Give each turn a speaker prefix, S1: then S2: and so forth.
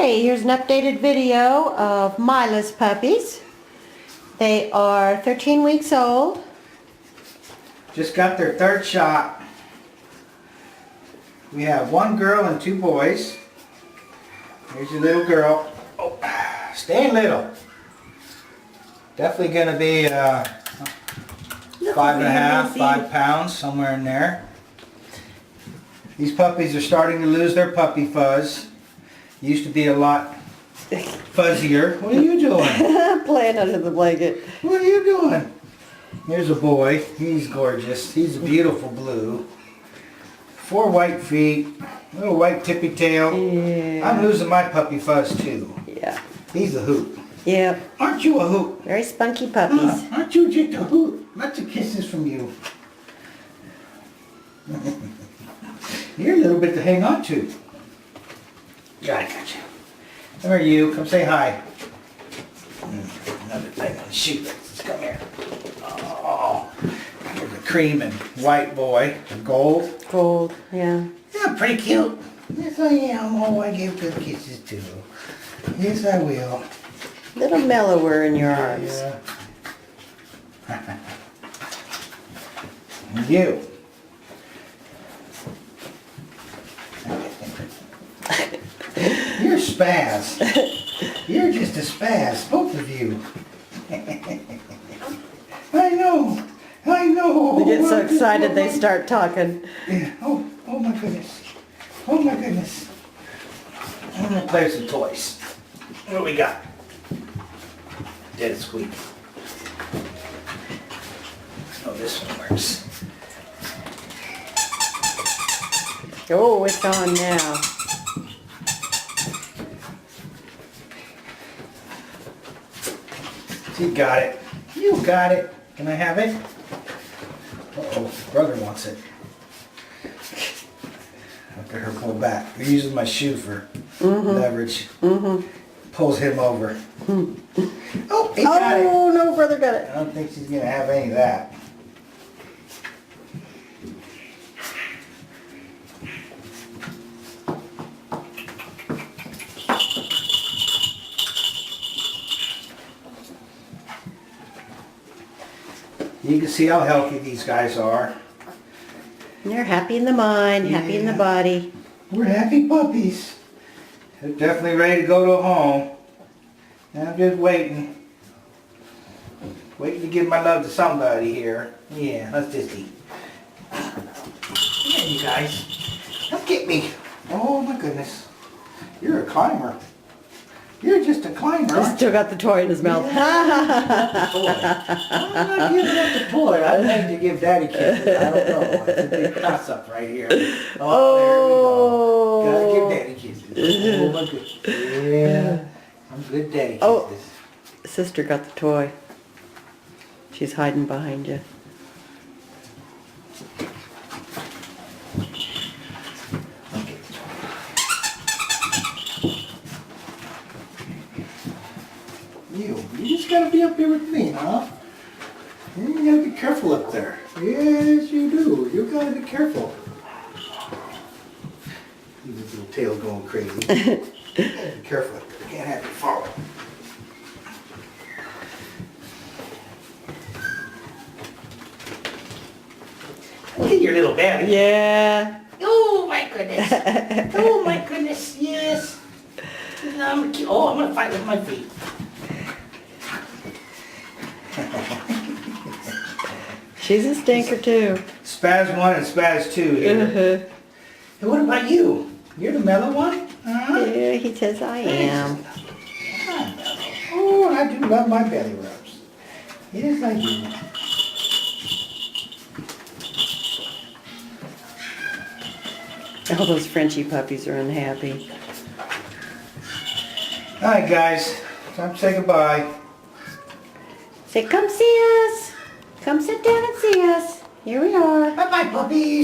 S1: Okay, here's an updated video of Mila's puppies. They are 13 weeks old.
S2: Just got their third shot. We have one girl and two boys. Here's your little girl. Oh, staying little. Definitely going to be 5.5, 5 pounds, somewhere in there. These puppies are starting to lose their puppy fuzz. Used to be a lot fuzzier. What are you doing?
S1: Playing under the blanket.
S2: What are you doing? Here's a boy. He's gorgeous. He's a beautiful blue. 4 white feet. Little white tippy tail.
S1: Yeah.
S2: I'm losing my puppy fuzz too.
S1: Yeah.
S2: He's a hoot.
S1: Yep.
S2: Aren't you a hoot?
S1: Very spunky puppies.
S2: Aren't you just a hoot? Lots of kisses from you. You're a little bit to hang on to. Yeah, I got you. Where are you? Come say hi. Another thing on the shoe. Come here. Oh, there's a cream and white boy. Gold.
S1: Gold, yeah.
S2: Yeah, pretty cute. Yes, I am. Oh, I give good kisses too. Yes, I will.
S1: Little mellower in your arms.
S2: Yeah. And you. You're spaz. You're just a spaz, both of you. I know. I know.
S1: They get so excited they start talking.
S2: Yeah. Oh my goodness. Oh my goodness. I'm gonna play with some toys. What do we got? Dead squeak. Oh, this one works.
S1: Oh, it's on now.
S2: You got it. You got it. Can I have it? Uh-oh, brother wants it. Look at her pull back. You're using my shoe for leverage. Pulls him over. Oh, he got it.
S1: Oh, no, brother got it.
S2: I don't think she's going to have any of that. You can see how healthy these guys are.
S1: And they're happy in the mind, happy in the body.
S2: We're happy puppies. They're definitely ready to go to a home. And I'm just waiting. Waiting to give my love to somebody here. Yeah, let's just eat. Come here, you guys. Come get me. Oh my goodness. You're a climber. You're just a climber, aren't you?
S1: Still got the toy in his mouth.
S2: I'm not giving up the toy. I'm ready to give Daddy kisses. I don't know. It's a big toss up right here. Oh, there we go. Gotta give Daddy kisses. Oh my goodness. Yeah. I'm good Daddy kisses.
S1: Oh, sister got the toy. She's hiding behind you. You just gotta be up here with me, huh? You gotta be careful up there. Yes, you do. You gotta be careful. Your little tail going crazy. You gotta be careful up there. You can't have you fall. Look at your little belly. Yeah.
S2: Oh my goodness. Oh my goodness, yes. I'm gonna fight with my feet.
S1: She's a stinker too.
S2: Spaz 1 and Spaz 2 here. And what about you? You're the mellow one?
S1: Yeah, he says I am.
S2: I'm mellow. Oh, I do love my belly rubs. Yes, I do.
S1: All those Frenchie puppies are unhappy.
S2: All right, guys. Time to say goodbye.
S1: Say, come see us. Come sit down and see us. Here we are.
S2: Bye-bye, puppies.